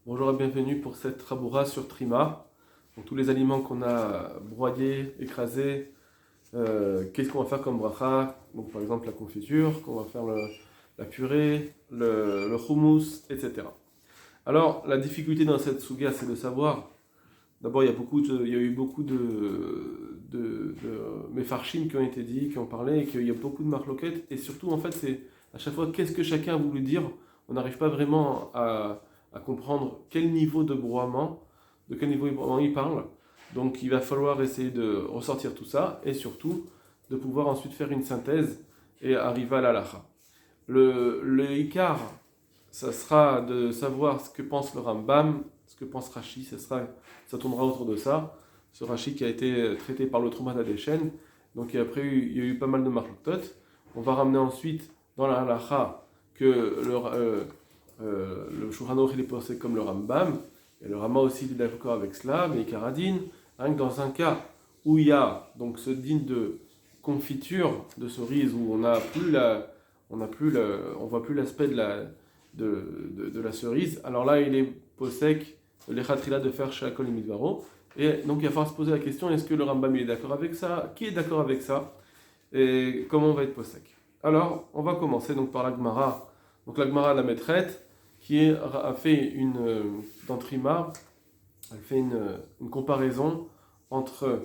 Bonjour et bienvenue pour cette Traboura sur Trima. Donc, tous les aliments qu'on a broyés, écrasés, qu'est-ce qu'on va faire comme bracha? Donc, par exemple la confiture, qu'on va faire la purée, le hummus, etc. Alors la difficulté dans cette souga, c'est de savoir. D'abord, il y a eu beaucoup de méfarchim qui ont été dits, qui ont parlé, et qu'il y a beaucoup de marloquettes. Et surtout, en fait, c'est à chaque fois qu'est-ce que chacun a voulu dire. On n'arrive pas vraiment à comprendre quel niveau de broiement, de quel niveau de broiement il parle. Donc, il va falloir essayer de ressortir tout ça et surtout de pouvoir ensuite faire une synthèse et arriver à l'halakha. Le Icar, ça sera de savoir ce que pense le Rambam, ce que pense Rashi, ça tournera autour de ça. Ce Rashi qui a été traité par le Troumat Adeshen. Donc après, il y a eu pas mal de marlotot. On va ramener ensuite dans la halacha que le Shulchan Aruch il est pensé comme le Rambam, et le Rama aussi il est d'accord avec cela, mais Karadine, hein, dans un cas où il y a donc ce din de confiture de cerise où on voit plus l'aspect de la cerise, alors là il est posek l'echatrila de faire shakol midvaro, et donc il va falloir se poser la question, est-ce que le Rambam il est d'accord avec ça? Qui est d'accord avec ça? Et comment on va être posek? Alors on va commencer donc par la Gemara. Donc la Gemara la maîtrette a fait dans Trima, elle fait une comparaison entre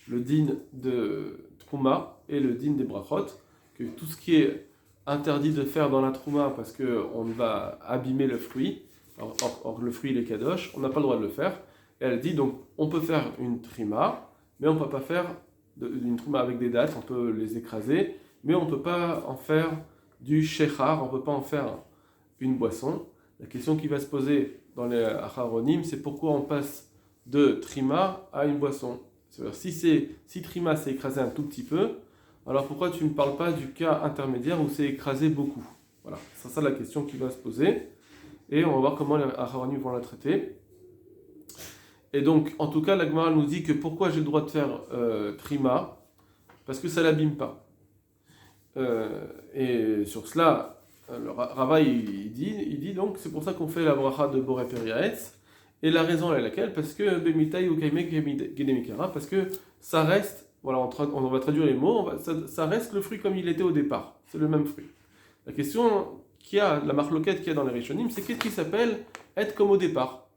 le din de Trouma et le din des brachot, que tout ce qui est interdit de faire dans la Trouma parce qu'on va abîmer le fruit, or le fruit il est kadosh, on n'a pas le droit de le faire. Et elle dit donc on peut faire une Trima, mais on ne peut pas faire une Trouma avec des dattes, on peut les écraser, mais on ne peut pas en faire du shechar, on ne peut pas en faire une boisson. La question qui va se poser dans les acharonim, c'est pourquoi on passe de trima à une boisson. C'est-à-dire, si trima c'est écrasé un tout petit peu, alors pourquoi tu ne parles pas du cas intermédiaire où c'est écrasé beaucoup? Voilà, c'est ça la question qui va se poser. Et on va voir comment les acharonim vont la traiter. Et donc, en tout cas, la Gemara nous dit que pourquoi j'ai le droit de faire trima? Parce que ça l'abîme pas. Et sur cela, le Rava il dit donc c'est pour ça qu'on fait la bracha de Boré Periaetz. Et la raison est laquelle? Parce que Bemitai ou Kaimek Gedemikara, parce que ça reste, voilà, on va traduire les mots, ça reste le fruit comme il était au départ. C'est le même fruit. La question la marloquette qu'il y a dans les Rishonim, c'est qu'est-ce qui s'appelle être comme au départ?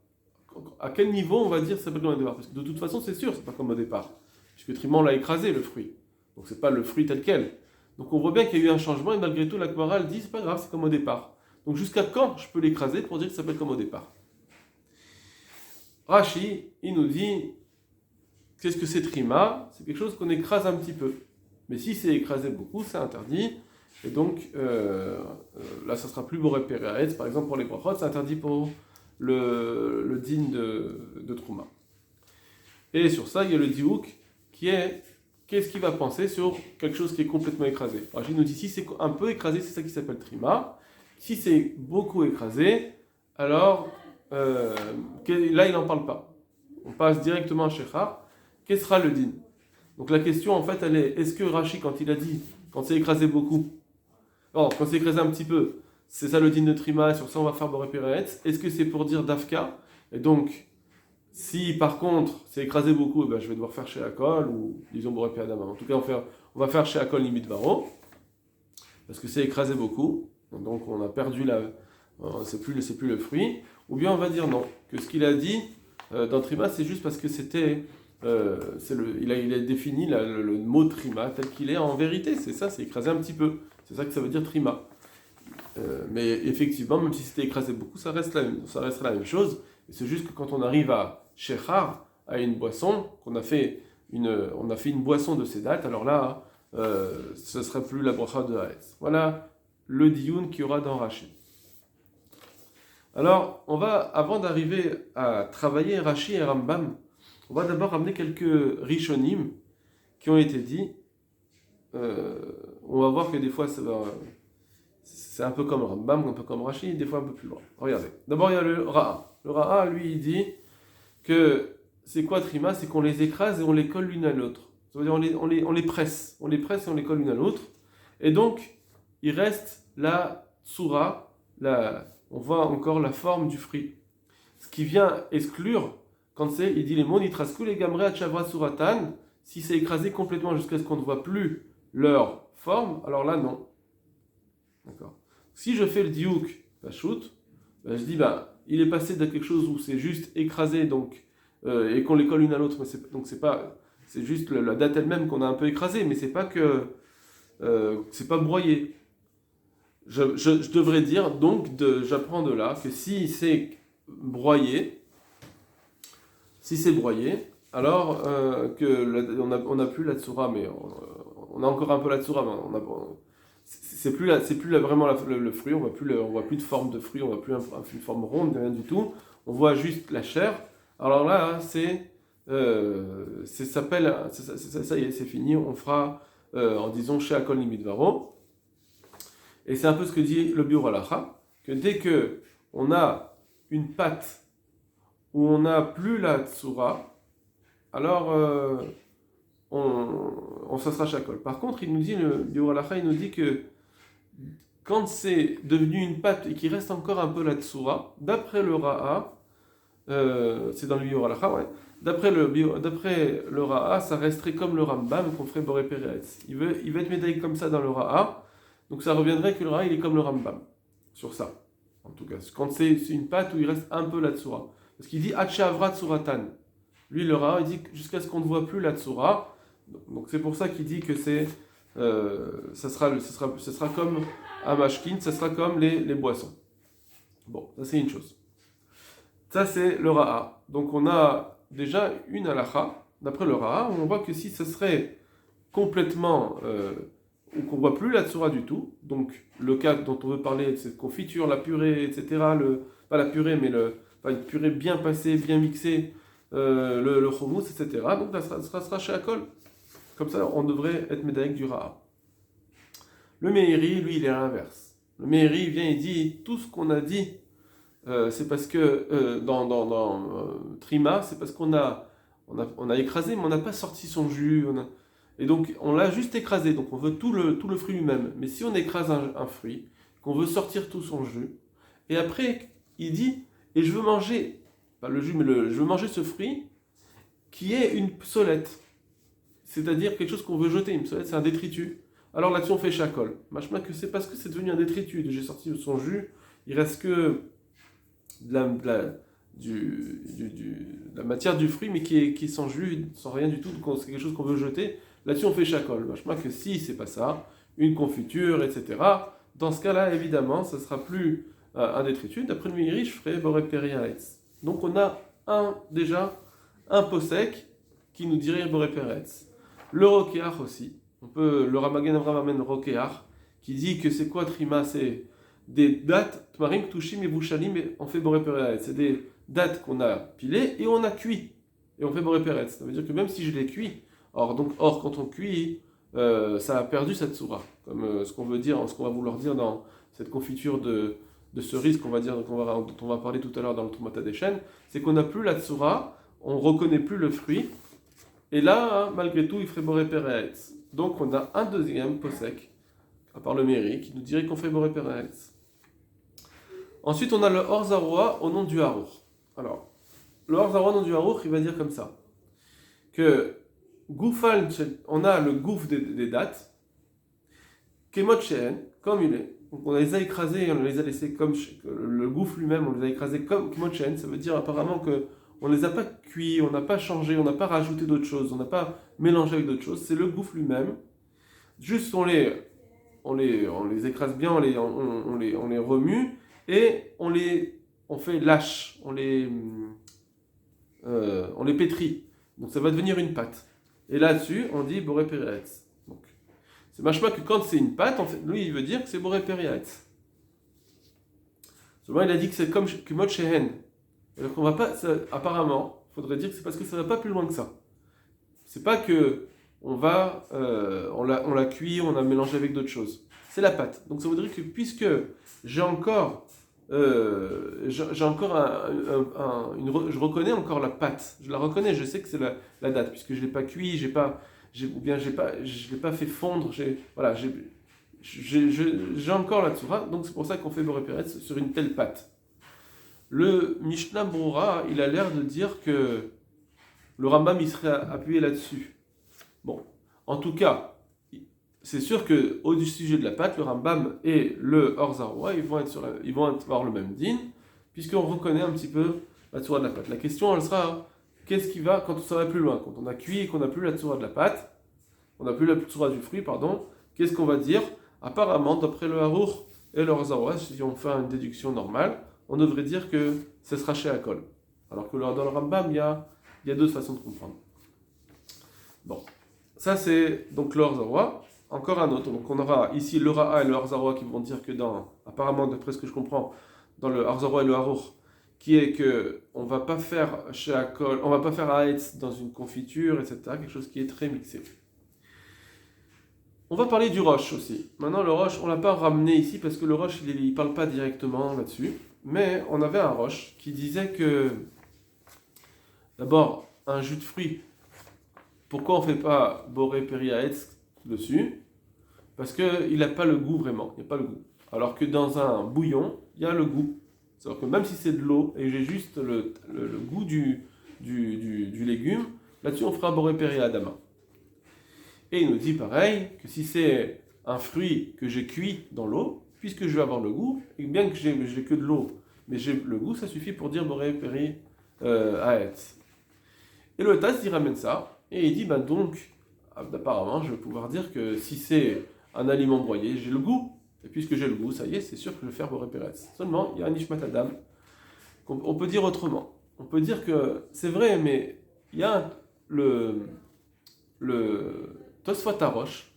À quel niveau on va dire ça s'appelle comme au départ? Parce que de toute façon, c'est sûr, c'est pas comme au départ. Puisque Triman l'a écrasé, le fruit. Donc c'est pas le fruit tel quel. Donc on voit bien qu'il y a eu un changement et malgré tout la Gemara elle dit c'est pas grave, c'est comme au départ. Donc jusqu'à quand je peux l'écraser pour dire que ça s'appelle comme au départ? Rashi, il nous dit qu'est-ce que c'est trima? C'est quelque chose qu'on écrase un petit peu. Mais si c'est écrasé beaucoup, c'est interdit. Et donc là ça sera plus boré péréaetz. Par exemple pour les brachot, c'est interdit pour le din de Trouma. Et sur ça, il y a le diouk qui est qu'est-ce qu'il va penser sur quelque chose qui est complètement écrasé. Rachid nous dit si c'est un peu écrasé, c'est ça qui s'appelle trima. Si c'est beaucoup écrasé, alors là il n'en parle pas. On passe directement à Shechar. Quel sera le din? Donc la question en fait elle est que Rachid quand il a dit quand c'est écrasé beaucoup, quand c'est écrasé un petit peu, c'est ça le din de trima et sur ça on va faire Boré Péretz. Est-ce que c'est pour dire dafka? Et donc si par contre c'est écrasé beaucoup, je vais devoir faire chez Akol ou disons Boré Péadama. En tout cas, on va faire chez Akol limite Varo parce que c'est écrasé beaucoup, donc on a perdu c'est plus le fruit. Ou bien on va dire non, que ce qu'il a dit dans Trima c'est juste parce que il a défini le mot Trima tel qu'il est en vérité. C'est ça, c'est écrasé un petit peu. C'est ça que ça veut dire Trima. Mais effectivement, même si c'était écrasé beaucoup, ça restera la même chose. Et c'est juste que quand on arrive à Shechar, à une boisson, on a fait une boisson de ces dates, alors là, ce ne sera plus la bracha de Haetz. Voilà le dioun qu'il y aura dans Rashi. Alors, avant d'arriver à travailler Rashi et Rambam, on va d'abord ramener quelques Rishonim qui ont été dits. On va voir que des fois, c'est un peu comme Rambam, un peu comme Rashi, des fois un peu plus loin. Regardez. D'abord, il y a le Ra'a. Le Ra'a, lui, il dit que c'est quoi Trima? C'est qu'on les écrase et on les colle l'une à l'autre. Ça veut dire on les presse. On les presse et on les colle l'une à l'autre. Et donc, il reste la tsura, on voit encore la forme du fruit. ce qui vient exclure, quand il dit les mots nitrasku les gamre achavra suratan, si c'est écrasé complètement jusqu'à ce qu'on ne voit plus leur forme, alors là non. D'accord. Si je fais le diouk, la shoot, ben je dis il est passé de quelque chose où c'est juste écrasé donc et qu'on les colle l'une à l'autre, mais c'est juste la date elle-même qu'on a un peu écrasée, mais c'est pas que c'est pas broyé. Je devrais dire donc j'apprends de là que si c'est broyé, alors on a plus la tsura, mais on a encore un peu la tsura, mais c'est plus vraiment le fruit, on voit plus de forme de fruit, on voit plus une forme ronde, rien du tout. On voit juste la chair. Alors là, ça y est, c'est fini. On fera en disant chez Akol Nimidvaro. Et c'est un peu ce que dit le Biur Halacha, que dès que on a une pâte où on n'a plus la tsura, alors ça sera Shakol. Par contre, il nous dit, le Biur Halacha, il nous dit que quand c'est devenu une pâte et qu'il reste encore un peu la tsura, d'après le Ra'a, c'est dans le Biur Halacha, ouais. D'après le Ra'a, ça resterait comme le Rambam qu'on ferait Boré Peretz. Il va être médaillé comme ça dans le Ra'a, donc ça reviendrait que le Ra'a il est comme le Rambam sur ça. En tout cas, quand c'est une pâte où il reste un peu la tsura. Parce qu'il dit Achavra tsuratan. Lui, le Ra'a, il dit jusqu'à ce qu'on ne voit plus la tsura. Donc c'est pour ça qu'il dit que ça sera comme un mashkin, ça sera comme les boissons. Bon, ça c'est une chose. Ça c'est le Ra'a. Donc on a déjà une halacha, d'après le Ra'a, on voit que si ce serait complètement, ou qu'on voit plus la tsura du tout, donc le cas dont on veut parler, cette confiture, la purée, etc., pas la purée, mais une purée bien passée, bien mixée, le hummus, etc., donc ça sera chez Akol. Comme ça, on devrait être médaillé du Ra'a. Le Meiri, lui, il est à l'inverse. Le Meiri vient et dit tout ce qu'on a dit, c'est parce que dans Trima, c'est parce qu'on a écrasé, mais on n'a pas sorti son jus. Et donc, on l'a juste écrasé. Donc, on veut tout le fruit lui-même. Mais si on écrase un fruit, qu'on veut sortir tout son jus, et après, il dit et je veux manger, pas le jus, mais je veux manger ce fruit qui est une psolette. C'est-à-dire quelque chose qu'on veut jeter. Une psolette, c'est un détritus. Alors là-dessus, on fait chacol. Machma que c'est parce que c'est devenu un détritus. J'ai sorti son jus, il reste que de la matière du fruit, mais qui est sans jus, sans rien du tout, donc c'est quelque chose qu'on veut jeter. Là-dessus, on fait chacol. Machma que si c'est pas ça, une confiture, etc. Dans ce cas-là, évidemment, ça sera plus un détritus. D'après le Meiri, je ferai boré peretz. Donc on a déjà un posek qui nous dirait boré peretz. Le rokeach aussi. Le Ramagen Avram amène le rokeach qui dit que c'est quoi trima, c'est des dates tmarim ktushim et bouchalim, on fait boré peretz. C'est des dates qu'on a pilées et on a cuit et on fait boré peretz. Ça veut dire que même si je les cuis, or quand on cuit, ça a perdu sa tsura, comme ce qu'on va vouloir dire dans cette confiture de cerise dont on va parler tout à l'heure dans le Trumata des chênes, c'est qu'on n'a plus la tsura, on reconnaît plus le fruit, et là, malgré tout, il ferait boré peretz. Donc on a un deuxième posek, à part le Meiri, qui nous dirait qu'on fait boré peretz. Ensuite, on a le Or Zaroua au nom du Harour. Alors, le Or Zaroua au nom du Harour, il va dire comme ça, que Goufal, on a le gouffre des dates, Kemot Shehen, comme il est. Donc on les a écrasés, on les a laissés comme le gouffre lui-même, on les a écrasés comme Kemot Shehen. Ça veut dire apparemment que on les a pas cuits, on n'a pas changé, on n'a pas rajouté d'autres choses, on n'a pas mélangé avec d'autres choses. C'est le gouffre lui-même. Juste on les écrase bien, on les remue et on fait lâche, on les pétrit. Donc ça va devenir une pâte. Et là-dessus, on dit boré peretz. Donc, c'est machma que quand c'est une pâte, en fait, lui, il veut dire que c'est boré peretz. Seulement, il a dit que c'est comme kumot shehen. Alors qu'on va pas, apparemment, il faudrait dire que c'est parce que ça va pas plus loin que ça. C'est pas que on l'a cuit, on a mélangé avec d'autres choses. C'est la pâte. Donc ça voudrait que puisque je reconnais encore la pâte. Je la reconnais, je sais que c'est la date, puisque je l'ai pas cuit, je l'ai pas fait fondre. J'ai encore la tsura, donc c'est pour ça qu'on fait boré peretz sur une telle pâte. Le Mishnah Brura, il a l'air de dire que le Rambam, il serait appuyé là-dessus. Bon, en tout cas, c'est sûr qu'au sujet de la pâte, le Rambam et le Or Zarua, ils vont avoir le même din, puisqu'on reconnaît un petit peu la tzura de la pâte. La question, elle sera, qu'est-ce qui va quand ça va plus loin? Quand on a cuit et qu'on n'a plus la tzura de la pâte, on n'a plus la tzura du fruit, pardon, qu'est-ce qu'on va dire? Apparemment, d'après le Harour et le Or Zarua, si on fait une déduction normale, on devrait dire que ce sera chez Akol. Alors que dans le Rambam, il y a deux façons de comprendre. Bon, ça c'est donc le Or Zarua. Encore un autre. Donc on aura ici le Ra'a et le Or Zarua qui vont dire que apparemment d'après ce que je comprends, dans le Or Zarua et le Harour, qui est que on va pas faire chez Akol, on va pas faire Haetz dans une confiture, etc. Quelque chose qui est très mixé. On va parler du roche aussi. Maintenant le roche, on l'a pas ramené ici parce que le roche il parle pas directement là-dessus. Mais on avait un roche qui disait que d'abord un jus de fruits. Pourquoi on ne fait pas boré péri haetz dessus? Parce qu'il n'a pas le goût vraiment, il n'y a pas le goût. Alors que dans un bouillon, il y a le goût. C'est-à-dire que même si c'est de l'eau et j'ai juste le goût du légume, là-dessus on fera boré péri adama. Et il nous dit pareil, que si c'est un fruit que j'ai cuit dans l'eau, puisque je vais avoir le goût, et bien que j'ai que de l'eau, mais j'ai le goût, ça suffit pour dire boré péri haetz. Et le Taz, il ramène ça, et il dit, donc, apparemment, je vais pouvoir dire que si c'est un aliment broyé, j'ai le goût. Et puisque j'ai le goût, ça y est, c'est sûr que je vais faire boré péri haetz. Seulement, il y a un Nishmat Adam. On peut dire autrement. On peut dire que c'est vrai, mais il y a le Tosfot Harosh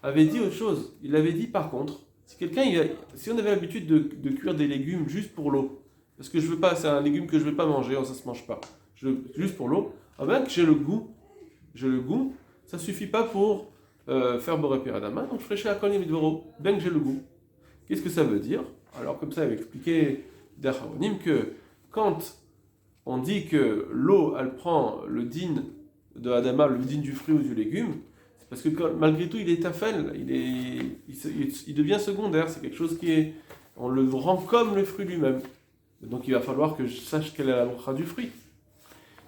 avait dit autre chose. Il avait dit par contre, si on avait l'habitude de cuire des légumes juste pour l'eau, parce que je veux pas, c'est un légume que je veux pas manger, ça se mange pas, juste pour l'eau, bien que j'ai le goût, ça suffit pas pour faire boré péri adama, donc je ferai chez Akol Midvoro, bien que j'ai le goût. Qu'est-ce que ça veut dire? Alors comme ça, il va expliquer d'Acharonim que quand on dit que l'eau, elle prend le din de Adama, le din du fruit ou du légume, c'est parce que malgré tout, il est tafel, il devient secondaire, c'est quelque chose on le rend comme le fruit lui-même. Donc il va falloir que je sache quelle est la bracha du fruit.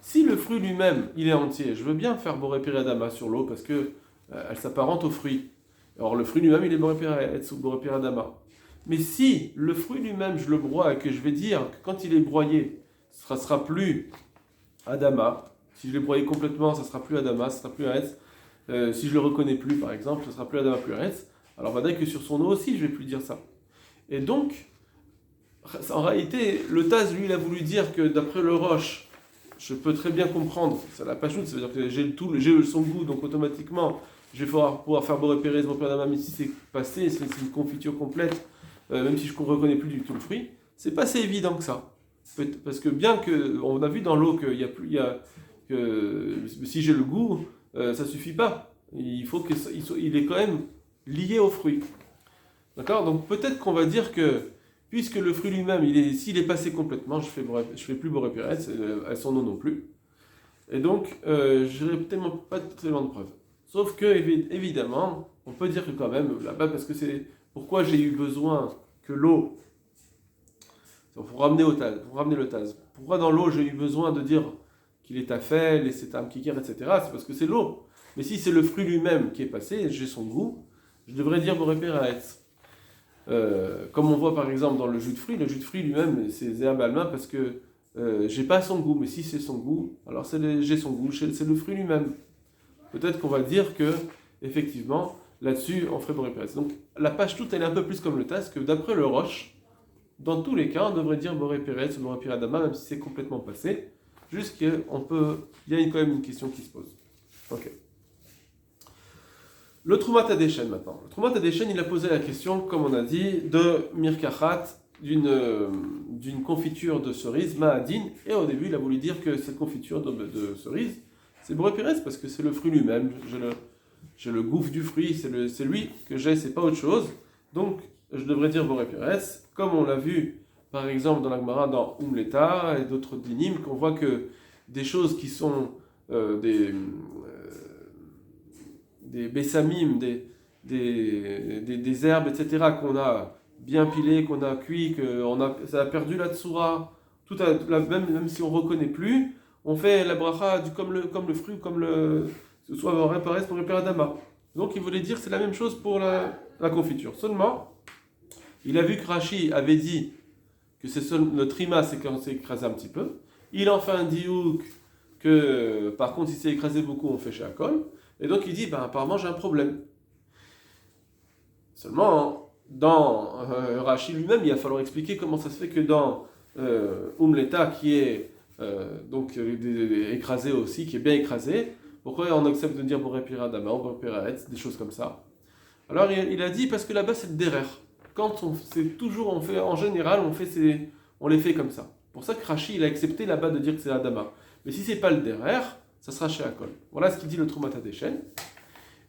Si le fruit lui-même, il est entier, je veux bien faire boré péri adama sur l'eau parce que elle s'apparente au fruit. Alors le fruit lui-même, il est boré péri adama. Mais si le fruit lui-même, je le broie et que je vais dire que quand il est broyé, ça sera plus adama. Si je l'ai broyé complètement, ça sera plus adama, ça sera plus haetz. Si je le reconnais plus, par exemple, ça sera plus adama, plus haetz. Alors va dire que sur son eau aussi, je vais plus dire ça. Et donc, en réalité, le Taz, lui, il a voulu dire que d'après le roche, je peux très bien comprendre, ça n'a pas choute, ça veut dire que j'ai son goût, donc automatiquement, je vais pouvoir faire boré péri adama, mais si c'est passé, c'est une confiture complète, même si je ne reconnais plus du tout le fruit, c'est pas si évident que ça. Parce que bien que, on a vu dans l'eau que si j'ai le goût, ça suffit pas. Il faut qu'il est quand même lié au fruit. D'accord? Donc peut-être qu'on va dire que, puisque le fruit lui-même, s'il est passé complètement, je fais plus boré péri haetz, elles sont non plus. Et donc, je n'aurai tellement pas tellement de preuves. Sauf que, évidemment, on peut dire que quand même, là-bas, parce que c'est pourquoi j'ai eu besoin que l'eau, pour ramener le Taz. Pourquoi dans l'eau j'ai eu besoin de dire qu'il est tafel, et c'est un kikir, etc. C'est parce que c'est l'eau. Mais si c'est le fruit lui-même qui est passé, j'ai son goût, je devrais dire boré péri haetz. Comme on voit par exemple dans le jus de fruits lui-même, c'est zéab alma parce que j'ai pas son goût. Mais si c'est son goût, alors j'ai son goût, c'est le fruit lui-même. Peut-être qu'on va dire que, effectivement, là-dessus, on ferait boré péri haetz. Donc la page toute, elle est un peu plus comme le Taz, que d'après le roche, dans tous les cas, on devrait dire boré péri haetz ou boré péri adama, même si c'est complètement passé. Juste qu'il y a quand même une question qui se pose. Ok. Le Troumat Hadeshen maintenant. Le Troumat Hadeshen, il a posé la question, comme on a dit, de Mirkachat, d'une confiture de cerise, Ma'adin, et au début, il a voulu dire que cette confiture de cerise, c'est boré péri haetz parce que c'est le fruit lui-même. J'ai le gouffre du fruit, c'est lui que j'ai, c'est pas autre chose. Donc, je devrais dire boré péri haetz, comme on l'a vu par exemple dans la Gemara, dans Umleta et d'autres dinim, qu'on voit que des choses qui sont des bessamim, des herbes, etc., qu'on a bien pilées, qu'on a cuit, ça a perdu la tsura, même si on ne reconnaît plus, on fait la bracha comme le fruit, comme soit réparé pour réparer Adama. Donc il voulait dire c'est la même chose pour la confiture. Seulement, il a vu que Rashi avait dit que le trima c'est quand c'est écrasé un petit peu. Il en fait un diouk que par contre si c'est écrasé beaucoup on fait chez Akol. Et donc il dit apparemment j'ai un problème. Seulement dans Rashi lui-même il va falloir expliquer comment ça se fait que dans Umleta qui est donc écrasé aussi, qui est bien écrasé, pourquoi on accepte de dire Boré Pira Dama, Boré Pira Etz, des choses comme ça. Alors il a dit parce que là-bas c'est le derer. Quand en général, on les fait comme ça. Pour ça que Rashi il a accepté là-bas de dire que c'est Adama. Mais si c'est pas le derer, ça sera chez Akol. Voilà ce qu'il dit le Troumata Deshen.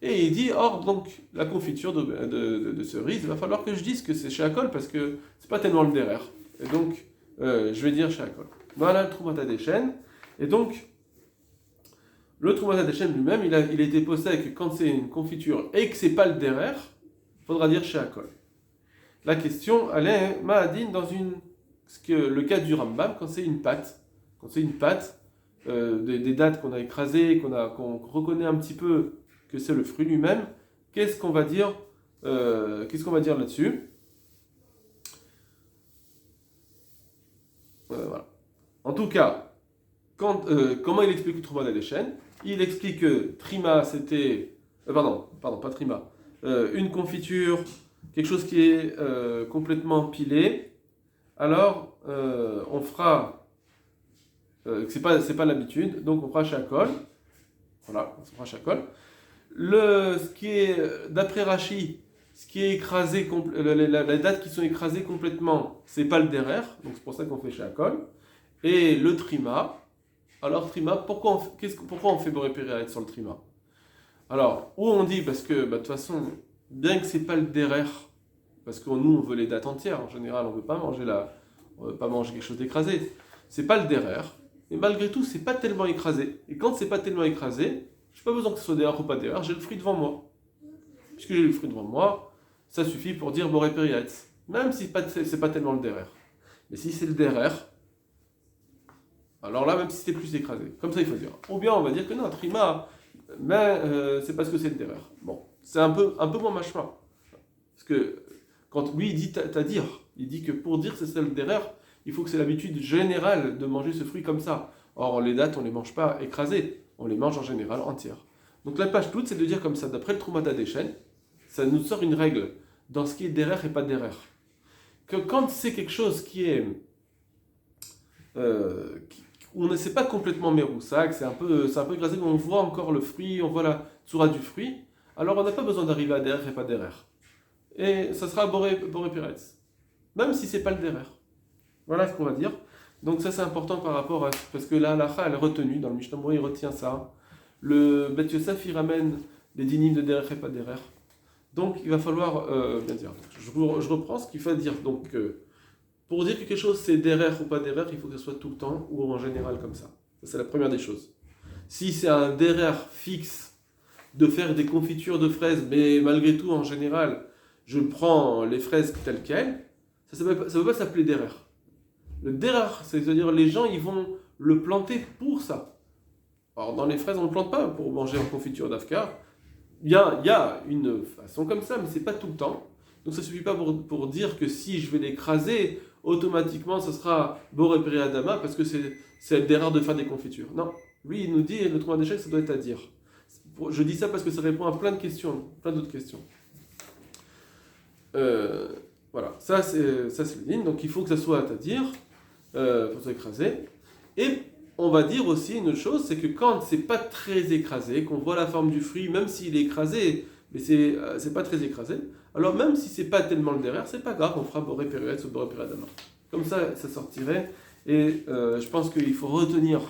Et il dit, or donc la confiture de cerise, il va falloir que je dise que c'est chez Akol parce que c'est pas tellement le derer. Et donc je vais dire chez Akol. Voilà le Troumata Deshen. Et donc le Troumata Deshen lui-même, il a été posé que quand c'est une confiture et que c'est pas le derer, il faudra dire chez Akol. La question, elle est Ma'adin dans le cas du Rambam, quand c'est une pâte, des dattes qu'on a écrasées, qu'on reconnaît un petit peu que c'est le fruit lui-même, qu'est-ce qu'on va dire là-dessus? Voilà. En tout cas, comment il explique le Troumata Deshen? Il explique que Trima c'était. Pardon, pas Trima. Une confiture, quelque chose qui est complètement pilé, alors on fera. C'est pas l'habitude, donc on fera Shakol. Voilà, on fera Shakol. Ce qui est, d'après Rashi, ce qui est écrasé, les dates qui sont écrasées complètement, c'est pas le derer, donc c'est pour ça qu'on fait Shakol. Et le Trima. Alors, Trima, pourquoi on fait Boré Péréaït sur le Trima? Alors, où on dit, parce que, de toute façon, bien que c'est pas le derer, parce que nous, on veut les dates entières, en général, on veut pas manger quelque chose d'écrasé. C'est pas le derer, mais malgré tout, c'est pas tellement écrasé. Et quand c'est pas tellement écrasé, j'ai pas besoin que ce soit derer ou pas derer, j'ai le fruit devant moi. Puisque j'ai le fruit devant moi, ça suffit pour dire Boré Péréaït. Même si c'est pas tellement le derer. Mais si c'est le derer, alors là, même si c'était plus écrasé, comme ça il faut dire. Ou bien on va dire que non, Trima, mais c'est parce que c'est le derer. Bon, c'est un peu moins machma. Parce que quand lui il dit dire, il dit que pour dire que c'est le derer, il faut que c'est l'habitude générale de manger ce fruit comme ça. Or, les dattes, on ne les mange pas écrasées, on les mange en général entières. Donc la page toute, c'est de dire comme ça, d'après le Troumata Deshen, ça nous sort une règle dans ce qui est derer et pas derer. Que quand c'est quelque chose qui est. On ne sait pas complètement méroussac, c'est un peu écrasé, mais on voit encore le fruit, on voit la tsura du fruit, alors on n'a pas besoin d'arriver à derer et pas derer. Et ça sera Boré Piretz, même si c'est pas le derer. Voilà ce qu'on va dire. Donc ça c'est important par rapport à... Parce que la halakha elle est retenue, dans le Mishnah Berurah il retient ça. Le Bet Yosef il ramène les dynimes de derer et pas derer. Donc il va falloir bien dire. Je reprends ce qu'il faut dire. Donc pour dire que quelque chose c'est derer ou pas derer, il faut que ce soit tout le temps ou en général comme ça. Ça c'est la première des choses. Si c'est un derer fixe de faire des confitures de fraises, mais malgré tout en général je prends les fraises telles quelles, ça ne veut pas s'appeler derer. Le derer, c'est-à-dire les gens ils vont le planter pour ça. Alors dans les fraises on ne le plante pas pour manger en confiture d'Afkar. Il y a une façon comme ça, mais c'est pas tout le temps. Donc ça ne suffit pas pour dire que si je vais l'écraser, automatiquement ce sera Boré Péréadama parce que c'est d'erreur de faire des confitures. Non, lui il nous dit, le Troumata Deshen ça doit être à dire. Je dis ça parce que ça répond à plein de questions, plein d'autres questions. Voilà, ça c'est le din, donc il faut que ça soit à dire, pour s'écraser. Et on va dire aussi une autre chose, c'est que quand c'est pas très écrasé, qu'on voit la forme du fruit, même s'il est écrasé, mais c'est pas très écrasé, alors même si c'est pas tellement le derer, c'est pas grave, on fera Boré Péréaït ou Boré Péréadama. Comme ça sortirait, et je pense qu'il faut retenir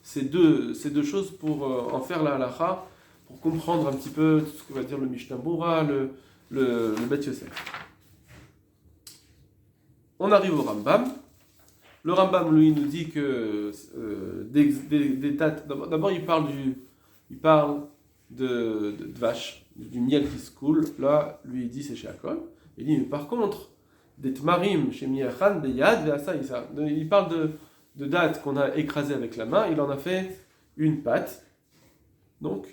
ces deux choses pour en faire la halakha, pour comprendre un petit peu tout ce que va dire le Mishnah Berurah, le Bet Yosef. On arrive au Rambam. Le Rambam, lui, nous dit que des dates. D'abord, il parle de vache, du miel qui se coule. Là, lui, il dit c'est chez Akol. Il dit, mais par contre, des tmarim chez Miachan, des yad, il parle de dattes qu'on a écrasées avec la main, il en a fait une pâte. Donc,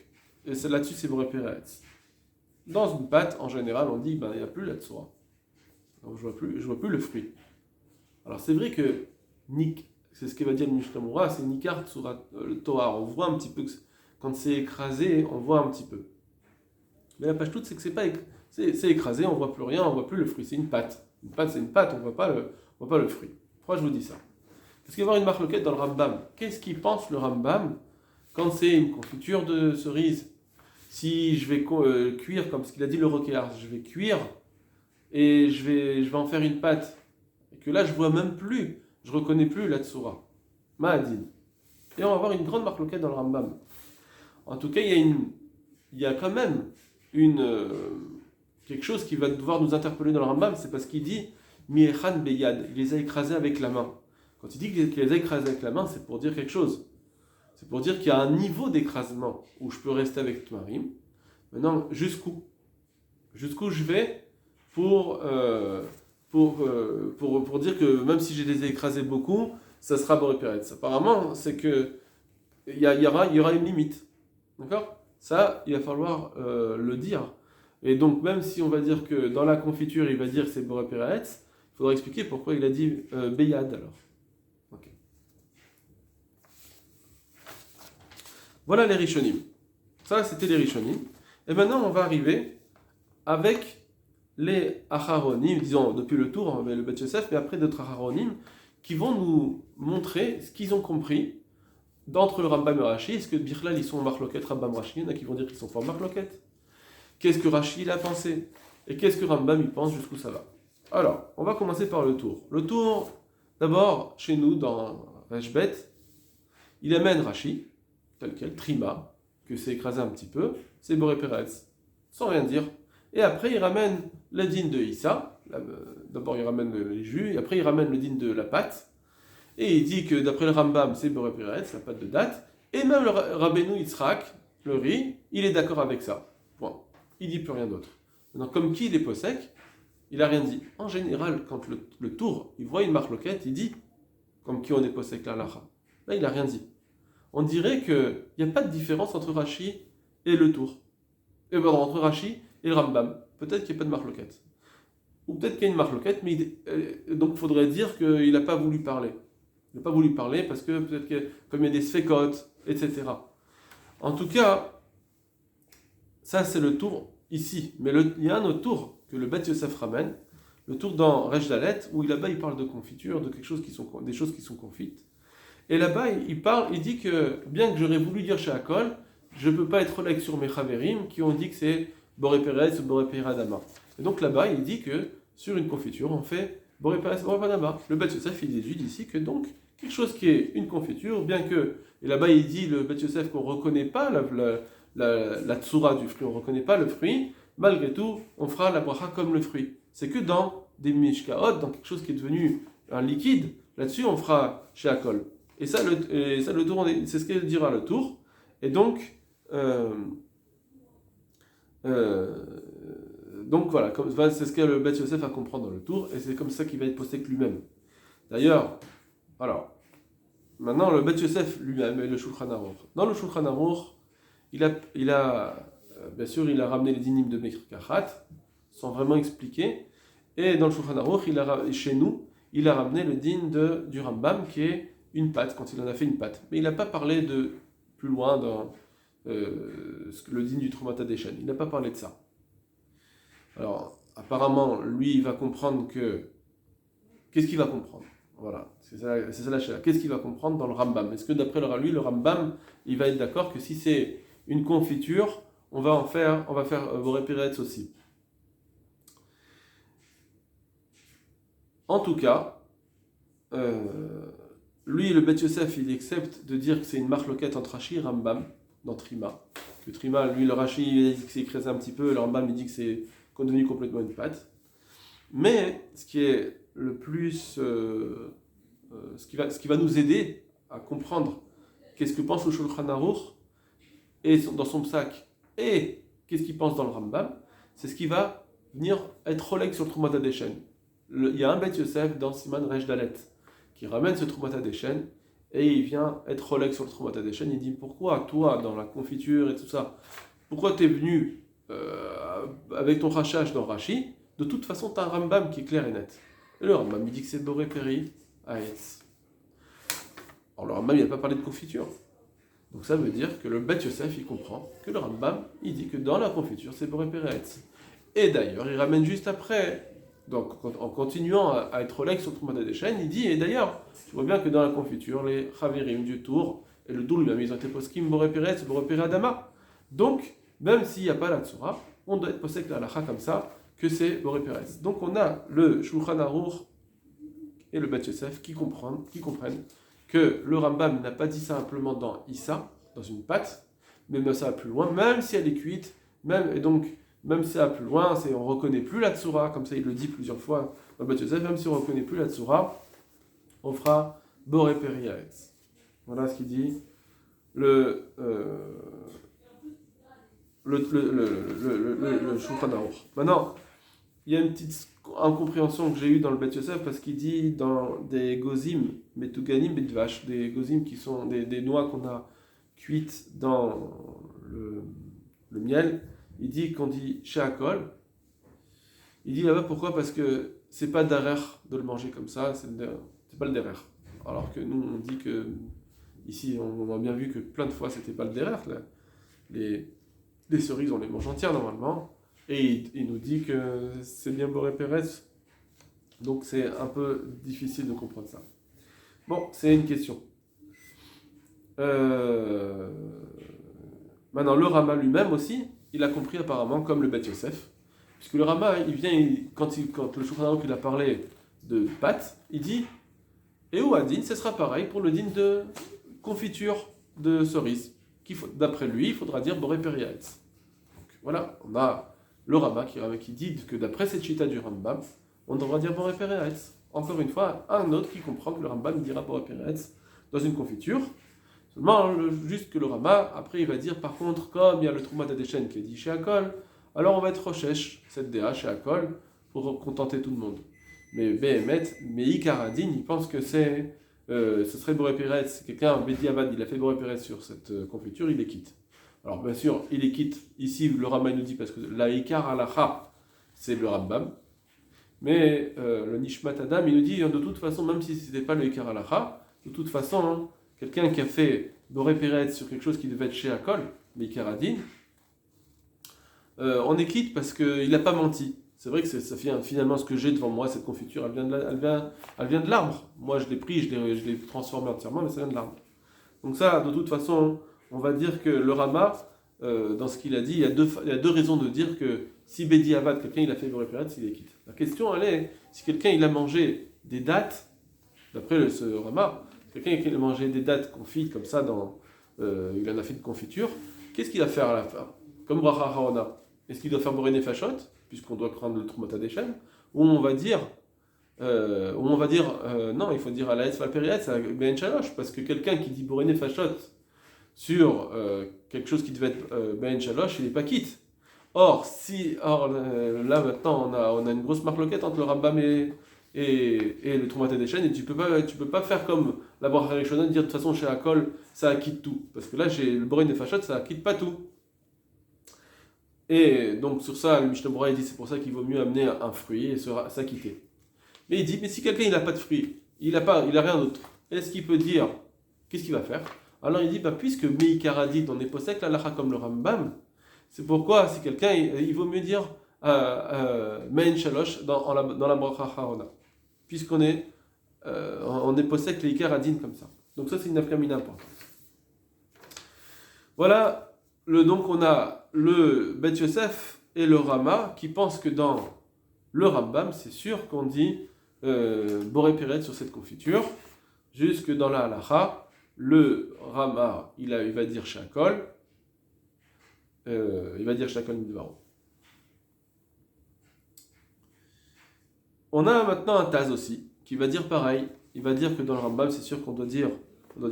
et là-dessus, c'est Boré Peretz. Dans une pâte, en général, on dit, il n'y a plus la tsura. Donc, je vois plus le fruit. Alors, c'est vrai que, c'est ce que va dire le Mishnah Moura, c'est Nikar Tsura, le Torah. On voit un petit peu, quand c'est écrasé, on voit un petit peu. Mais la page toute, c'est que c'est écrasé, on voit plus rien, on voit plus le fruit. C'est une pâte. Une pâte, c'est une pâte, on voit pas le fruit. Pourquoi je vous dis ça? Parce qu'il va y avoir une marloquette dans le Rambam. Qu'est-ce qu'il pense le Rambam quand c'est une confiture de cerise? Si je vais cuire, comme ce qu'il a dit le roquillard, je vais cuire et je vais en faire une pâte. Et que là, je vois même plus, je reconnais plus la tsura. Ma'adin. Et on va avoir une grande marloquette dans le Rambam. En tout cas, il y a quand même quelque chose qui va devoir nous interpeller dans le Rambam, c'est parce qu'il dit Mi'echan beyad, il les a écrasés avec la main. Quand il dit qu'il les a écrasés avec la main, c'est pour dire quelque chose. C'est pour dire qu'il y a un niveau d'écrasement où je peux rester avec Tmarim. Maintenant, jusqu'où je vais pour dire que même si je les ai écrasés beaucoup, ça sera Boré Peretz. Apparemment, c'est que il y aura une limite. D'accord? Ça, il va falloir le dire. Et donc, même si on va dire que dans la confiture, il va dire que c'est Boré Peretz, il faudra expliquer pourquoi il a dit Beyad alors. Okay. Voilà les Rishonim. Ça, c'était les Rishonim. Et maintenant, on va arriver avec les Acharonim, disons depuis le tour, avec le Bet Yosef, mais après d'autres Acharonim, qui vont nous montrer ce qu'ils ont compris d'entre le Rambam et Rashi. Est-ce que Birlal, ils sont en Marloquette, Rambam, Rashi? Il y en a qui vont dire qu'ils sont pas en Marloquette. Qu'est-ce que Rashi il a pensé? Et qu'est-ce que Rambam il pense, jusqu'où ça va? Alors, on va commencer par le tour. Le tour, d'abord, chez nous, dans Reshbet, il amène Rashi, tel quel, Trima, que c'est écrasé un petit peu, c'est Boré Peretz, sans rien dire. Et après, il ramène le din de Issa, d'abord il ramène les jus, et après il ramène le din de la pâte, et il dit que d'après le Rambam, c'est Boré Peretz, la pâte de date, et même le Rabbeinu Yitzhak, le riz, il est d'accord avec ça. Point. Il dit plus rien d'autre. Maintenant, comme qui il est possèque, il n'a rien dit. En général, quand le tour, il voit une marloquette, il dit, comme qui on est possèque la lacha. Là, il n'a rien dit. On dirait qu'il n'y a pas de différence entre Rashi et le tour. Et pardon, entre Rashi et le Rambam. Peut-être qu'il n'y a pas de marloquette. Ou peut-être qu'il y a une marloquette, mais donc il faudrait dire qu'il n'a pas voulu parler. Il n'a pas voulu parler parce que peut-être que, comme il y a des sfekotes, etc. En tout cas, ça c'est le tour ici. Mais il y a un autre tour que le Bet Yosef ramène, le tour dans Resh Dalet, où là-bas il parle de confiture, de des choses qui sont confites. Et là-bas il dit que bien que j'aurais voulu dire chez Akol, je ne peux pas être relègue sur mes Chaverim qui ont dit que c'est Boré Peretz ou Boré Peradama. Et donc là-bas il dit que sur une confiture on fait Boré Peretz, Boré Peradama. Le Bet Yosef il déduit ici que donc quelque chose qui est une confiture, bien que, et là-bas il dit le Bet Yosef qu'on ne reconnaît pas la tsura du fruit, on ne reconnaît pas le fruit, malgré tout on fera la bracha comme le fruit. C'est que dans des mishkaot, dans quelque chose qui est devenu un liquide, là-dessus on fera chez Akol. Et ça, le tour, c'est ce qu'il dira le tour. Et donc voilà, c'est ce que le Bet Yosef a comprendre dans le tour, et c'est comme ça qu'il va être posté que lui-même. D'ailleurs, alors, maintenant le Bet Yosef lui-même et le Shulchan Aruch. Dans le Shulchan Aruch, il a bien sûr, il a ramené les dynimes de Mekir Kachat, sans vraiment expliquer. Et dans le Shulchan Aruch, chez nous, il a ramené le din du Rambam, qui est une pâte, quand il en a fait une pâte. Mais il n'a pas parlé de plus loin dans le din du Trumata Deshen. Il n'a pas parlé de ça. Alors, apparemment, lui, il va comprendre que... Qu'est-ce qu'il va comprendre? Voilà, c'est ça la chala. Qu'est-ce qu'il va comprendre dans le Rambam? Est-ce que d'après lui, le Rambam, il va être d'accord que si c'est une confiture, on va faire Boré Peretz aussi? En tout cas, lui, le Bet Yosef, il accepte de dire que c'est une marloquette entre Rashi et Rambam dans Trima. Que Trima, lui, le Rashi, il dit que c'est écrasé un petit peu, et le Rambam, il dit que c'est devenu complètement une pâte. Mais ce qui est le plus, ce qui va nous aider à comprendre qu'est-ce que pense le Shulchan Aruch et dans son psak, et qu'est-ce qu'il pense dans le Rambam, c'est ce qui va venir être relègue sur le Trumata Deshen. Il y a un Bet Yosef dans Siman Resh Dalet qui ramène ce Trumat Hadeshen, et il vient être relègue sur le Trumat Hadeshen. Il dit pourquoi toi, dans la confiture et tout ça, pourquoi tu es venu avec ton rachage dans Rashi? De toute façon, tu as un Rambam qui est clair et net. Et le Rambam, il dit que c'est Boré Peri Aetz. Alors le Rambam, il n'a pas parlé de confiture. Donc ça veut dire que le Bet Yosef, il comprend que le Rambam, il dit que dans la confiture, c'est Boré Peri Aetz. Et d'ailleurs, il ramène juste après, donc en continuant à être relègue sur le Trumat Hadeshen, il dit, et d'ailleurs, tu vois bien que dans la confiture, les Chavirim du Tour et le Doul, même ils ont été poskim Boré Peri Aetz, Boré Peri Adama. Donc, même s'il n'y a pas la Tzura, on doit être posé la halacha comme ça, que c'est Boré Peri Aetz. Donc on a le Shulchan Aruch et le Bet Yosef qui comprennent que le Rambam n'a pas dit simplement dans Issa, dans une pâte, mais même ça va plus loin, même si elle est cuite, même si ça va plus loin, on ne reconnaît plus la Tzura, comme ça il le dit plusieurs fois dans le Bet Yosef, même si on ne reconnaît plus la Tzura, on fera Boré Peri Aetz. Voilà ce qu'il dit le Shulchan Aruch. Maintenant, il y a une petite incompréhension que j'ai eue dans le Bet Yosef parce qu'il dit dans des gozim, metuganim bedvash, des gozim qui sont des noix qu'on a cuites dans le miel, il dit qu'on dit sheakol. Il dit là-bas pourquoi? Parce que c'est pas darer de le manger comme ça, c'est pas le derer. Alors que nous on dit que ici on a bien vu que plein de fois c'était pas le derer. Les cerises, on les mange entières normalement. Et il nous dit que c'est bien Boré Pérez. Donc c'est un peu difficile de comprendre ça. Bon, c'est une question. Maintenant, le Rama lui-même aussi, il a compris apparemment comme le Bet Yosef. Puisque le Rama, il vient, quand le Shulchan Aruch il a parlé de pâte, il dit et ou Adin, ce sera pareil pour le din de confiture de cerise. D'après lui, il faudra dire Boré Peri Aetz. Voilà, on a le Rama qui dit que d'après cette chita du Rambam, on devra dire Boré Peri Aetz. Encore une fois, un autre qui comprend que le Rambam dira Boré Peri Aetz dans une confiture. Seulement, juste que le Rama, après il va dire par contre, comme il y a le Trumat Hadeshen qui est dit chez Akol, alors on va être Rochesh, cette DA chez Akol, pour contenter tout le monde. Mais Behemet, Ikaradin, il pense que ce serait Boré Peri Aetz, quelqu'un, Bedi Avad, il a fait Boré Peri Aetz sur cette confiture, il les quitte. Alors bien sûr, il les quitte, ici le Rama nous dit, parce que la Ikar Halacha, c'est le Rambam, mais le Nishmat Adam, il nous dit, de toute façon, même si ce n'était pas le Ikar Halacha, de toute façon, hein, quelqu'un qui a fait Boré Peri Aetz sur quelque chose qui devait être chez Akol, mais Ikaradin, on est quitte parce qu'il n'a pas menti. C'est vrai que ça fait finalement ce que j'ai devant moi, cette confiture, elle vient de l'arbre. Moi je l'ai pris, je l'ai transformé entièrement, mais ça vient de l'arbre. Donc ça, de toute façon, on va dire que le Rama, dans ce qu'il a dit, il y a deux raisons de dire que si Bedi Avad, quelqu'un il a fait Boré Peri Aetz, il est quitte. La question elle est, si quelqu'un il a mangé des dattes, d'après ce Rama, quelqu'un qui a mangé des dattes confites comme ça, il en a fait de confiture, qu'est-ce qu'il va faire à la fin? Comme Bracha Haona. Est-ce qu'il doit faire Boré Nefashot, puisqu'on doit craindre le Trumat Hadeshen, ou on va dire, non, il faut dire à la Etz Peri Aetz, à Ben Shalosh, parce que quelqu'un qui dit Boré Nefashot sur quelque chose qui devait être Ben Shalosh, il n'est pas quitte. Or, là maintenant, on a une grosse marloquette entre le Rambam et le Trumat Hadeshen, et tu peux pas faire comme la Bracha Rishona, dire de toute façon chez Akol, ça acquitte tout. Parce que là, le Boré Nefashot, ça acquitte pas tout. Et donc sur ça, le Mishnah Berurah dit c'est pour ça qu'il vaut mieux amener un fruit et s'acquitter. Mais il dit, mais si quelqu'un il n'a pas de fruit, il a rien d'autre, est-ce qu'il peut dire, qu'est-ce qu'il va faire? Alors il dit, puisque Meikaradit, on est posek la lacha comme le Rambam, c'est pourquoi si quelqu'un, il vaut mieux dire Mein Shalosh dans la Bracha Harona, puisqu'on est posek les Ikaradin comme ça. Donc ça c'est une nafkamina importante. Voilà. Donc on a le Bet Yosef et le Rama qui pensent que dans le Rambam, c'est sûr qu'on dit Boré Peri Aetz sur cette confiture, jusque dans la halacha, le Rama, il va dire Shakol, Midvaro. On a maintenant un Taz aussi, qui va dire pareil, il va dire que dans le Rambam, c'est sûr qu'on doit dire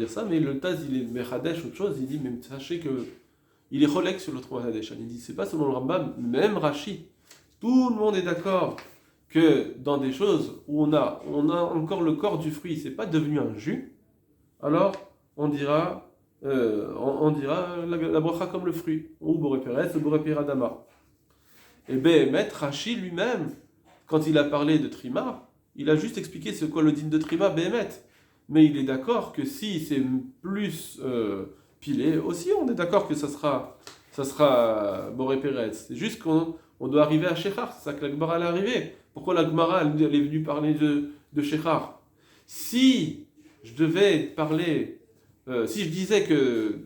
ça, mais le Taz, il est Mechadesh, autre chose, il dit, mais sachez que il est relègue sur le Trumat Hadeshen. Il dit, c'est pas seulement le Rambam, même Rashi. Tout le monde est d'accord que dans des choses où on a encore le corps du fruit, c'est pas devenu un jus, alors on dira la bracha comme le fruit, ou Boré Pérez, ou Boré Piradama. Et Behemet, Rashi lui-même, quand il a parlé de Trima, il a juste expliqué ce qu'est le din de Trima, Behemet. Mais il est d'accord que si c'est plus pilé, aussi on est d'accord que ça sera Boré Pérez. C'est juste qu'on doit arriver à Shechar, c'est ça que la Gemara est arrivée. Pourquoi la Gemara elle est venue parler de Shechar? Si je devais parler, si je disais que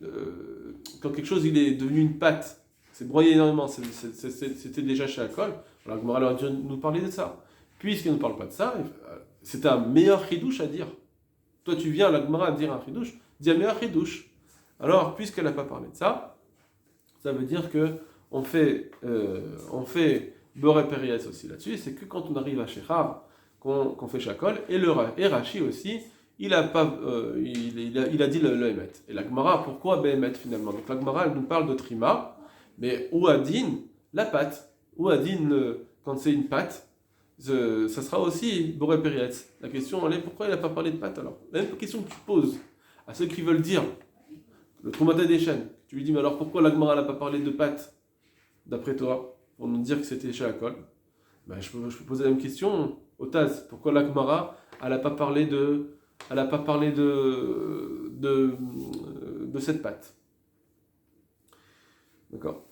quand quelque chose il est devenu une pâte, c'est broyé énormément, c'était déjà chez Akol, alors la Gemara aurait dû nous parler de ça. Puisqu'elle ne nous parle pas de ça, c'est un meilleur chidouche à dire. Toi tu viens, la Gemara, à dire un chidouche, dis un meilleur chidouche. Alors, puisqu'elle n'a pas parlé de ça, ça veut dire que on fait Boré Périès aussi là-dessus, c'est que quand on arrive à Shechar, qu'on fait Shakol, et Rashi aussi, il a dit le Emet. Et la Gemara, pourquoi Behemet finalement? Donc la Gemara, elle nous parle de Trima, mais ou Adin, la pâte. Ou Adin, quand c'est une pâte, ça sera aussi Boré Périès. La question, elle est pourquoi il n'a pas parlé de pâte alors? La même question que tu poses à ceux qui veulent dire le Troumata des chaînes. Tu lui dis, mais alors pourquoi la Gemara n'a pas parlé de pâte, d'après toi, pour nous dire que c'était chez Akol? Ben, je peux poser la même question au Taz. Pourquoi la Gemara, elle n'a pas parlé de cette pâte? D'accord.